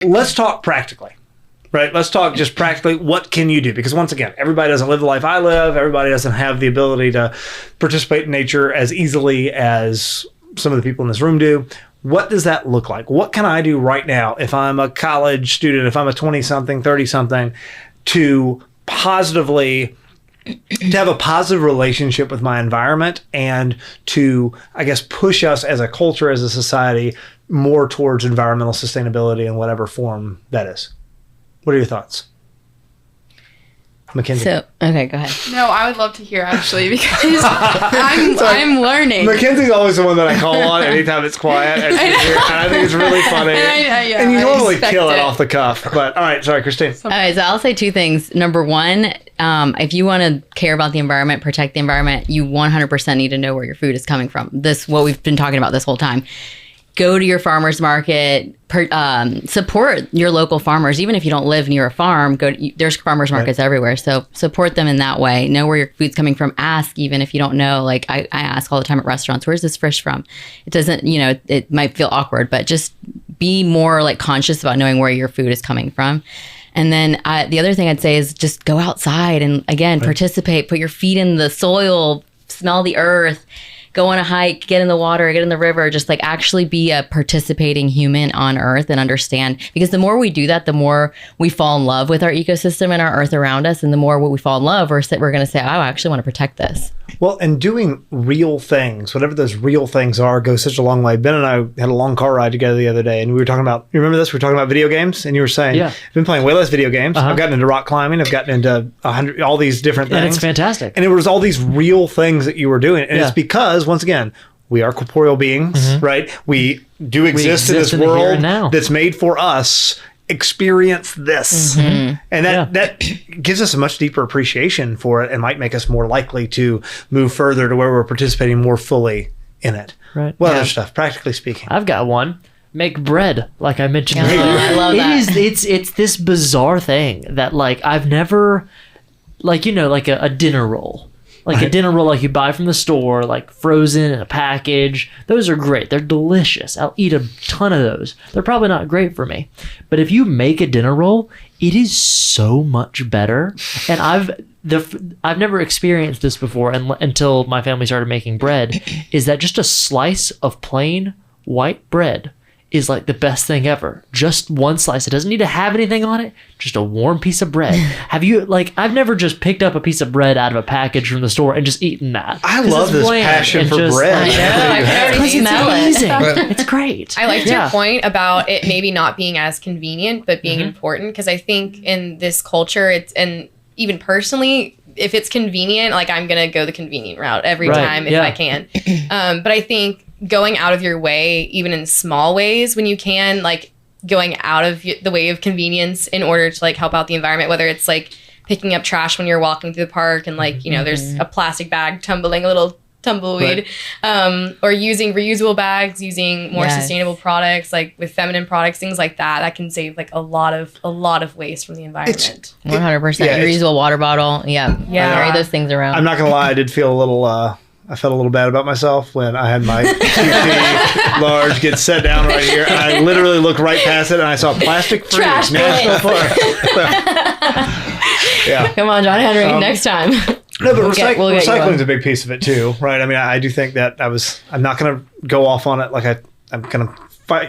let's talk practically, right? Let's talk just practically. What can you do? Because once again, everybody doesn't live the life I live. Everybody doesn't have the ability to participate in nature as easily as some of the people in this room do. What does that look like? What can I do right now if I'm a college student, if I'm a 20-something, 30-something, to positively, to have a positive relationship with my environment and to, I guess, push us as a culture, as a society, more towards environmental sustainability in whatever form that is? What are your thoughts? Mackenzie. So, okay, go ahead. No, I would love to hear actually because I'm learning. Mackenzie's always the one that I call on anytime it's quiet, and I think it's really funny. And you normally kill it off the cuff, but all right, sorry, Christine. All right, so I'll say two things. Number one, if you want to care about the environment, protect the environment, you 100% need to know where your food is coming from. This what we've been talking about this whole time. Go to your farmer's market, support your local farmers. Even if you don't live near a farm, there's farmers markets everywhere. So support them in that way. Know where your food's coming from. Ask, even if you don't know. Like I ask all the time at restaurants, where's this fish from? It doesn't, it might feel awkward, but just be more like conscious about knowing where your food is coming from. And then the other thing I'd say is just go outside and again, participate, put your feet in the soil, smell the earth. Go on a hike, get in the water, get in the river, just like actually be a participating human on Earth and understand. Because the more we do that, the more we fall in love with our ecosystem and our Earth around us. And the more we fall in love, we're going to say, oh, I actually want to protect this. Well, and doing real things, whatever those real things are, goes such a long way. Ben and I had a long car ride together the other day, and we were talking about, you remember this? We were talking about video games, and you were saying, I've been playing way less video games. I've gotten into rock climbing. I've gotten into all these different things. And it's fantastic. And it was all these real things that you were doing. And it's because, once again, we are corporeal beings, right? We do exist in this world that's made for us. Experience this. And that gives us a much deeper appreciation for it and might make us more likely to move further to where we're participating more fully in it. Right. What other stuff, practically speaking? I've got one. Make bread, like I mentioned earlier. I love that. It's this bizarre thing that like I've never, like, like a dinner roll. Like a dinner roll like you buy from the store, like frozen in a package. Those are great. They're delicious. I'll eat a ton of those. They're probably not great for me. But if you make a dinner roll, it is so much better. And I've never experienced this before until my family started making bread, is that just a slice of plain white bread is like the best thing ever. Just one slice. It doesn't need to have anything on it. Just a warm piece of bread. Have you, I've never just picked up a piece of bread out of a package from the store and just eaten that. I love this passion for bread. I know. I can already smell it. It's great. I liked your point about it maybe not being as convenient, but being important. Because I think in this culture, and even personally, if it's convenient, like I'm going to go the convenient route every time if I can. But I think going out of your way, even in small ways when you can, like going out of the way of convenience in order to like help out the environment, whether it's like picking up trash when you're walking through the park and like, there's a plastic bag tumbling, a little tumbleweed, or using reusable bags, using more sustainable products, like with feminine products, things like that can save like a lot of waste from the environment. 100%. Reusable water bottle. Carry those things around. I'm not gonna lie, I did feel a little I felt a little bad about myself when I had my QT large get set down right here, and I literally looked right past it and I saw plastic-free National Park. Come on, John Henry, next time. No, but recycling is a big piece of it too, right? I mean, I do think that I'm not going to go off on it like I'm going to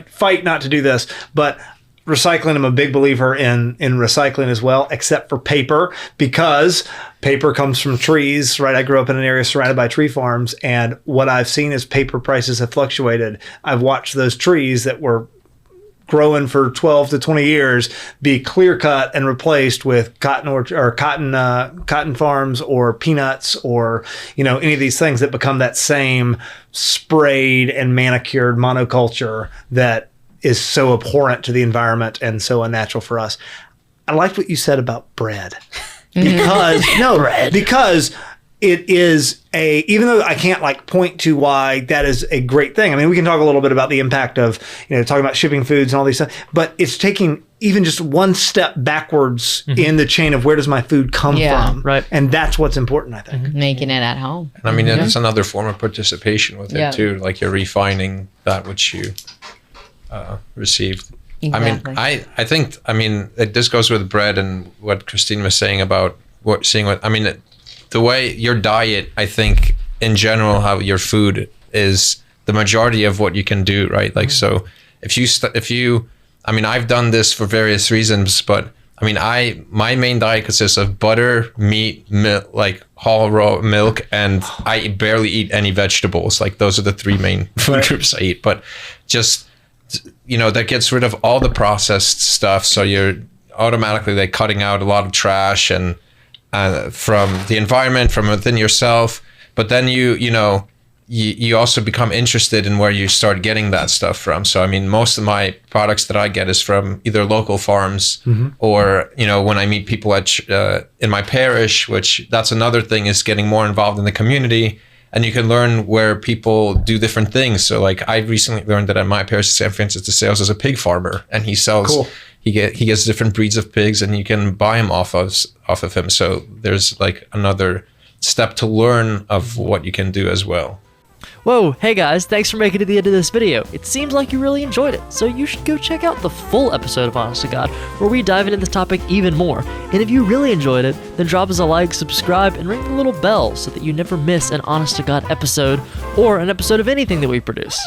fight not to do this, but recycling, I'm a big believer in recycling as well, except for paper, because paper comes from trees, right? I grew up in an area surrounded by tree farms, and what I've seen is paper prices have fluctuated. I've watched those trees that were growing for 12 to 20 years be clear cut and replaced with cotton farms or peanuts or any of these things that become that same sprayed and manicured monoculture that is so abhorrent to the environment and so unnatural for us. I liked what you said about bread. Because because it is even though I can't point to why that is a great thing. I mean, we can talk a little bit about the impact of, talking about shipping foods and all these things, but it's taking even just one step backwards in the chain of where does my food come from? Right. And that's what's important, I think. Making it at home. And I mean, it's another form of participation with it too. Like you're refining that which you received. Exactly. I think, this goes with bread and what Christine was saying about the way your diet, I think in general, how your food is the majority of what you can do, right? Like, so if you, I've done this for various reasons, but my main diet consists of butter, meat, milk, like whole raw milk, and I barely eat any vegetables. Like, those are the three main food groups I eat. But just, that gets rid of all the processed stuff. So you're automatically like cutting out a lot of trash and from the environment, from within yourself. But then you also become interested in where you start getting that stuff from. So, most of my products that I get is from either local farms or, when I meet people in my parish, which that's another thing, is getting more involved in the community. And you can learn where people do different things. So, like, I recently learned that at my parish in San Francisco de Sales is a pig farmer, and he sells, Cool. he gets different breeds of pigs, and you can buy them off of him. So there's like another step to learn of what you can do as well. Whoa, hey guys, thanks for making it to the end of this video. It seems like you really enjoyed it, so you should go check out the full episode of Honest to God, where we dive into this topic even more. And if you really enjoyed it, then drop us a like, subscribe, and ring the little bell so that you never miss an Honest to God episode or an episode of anything that we produce.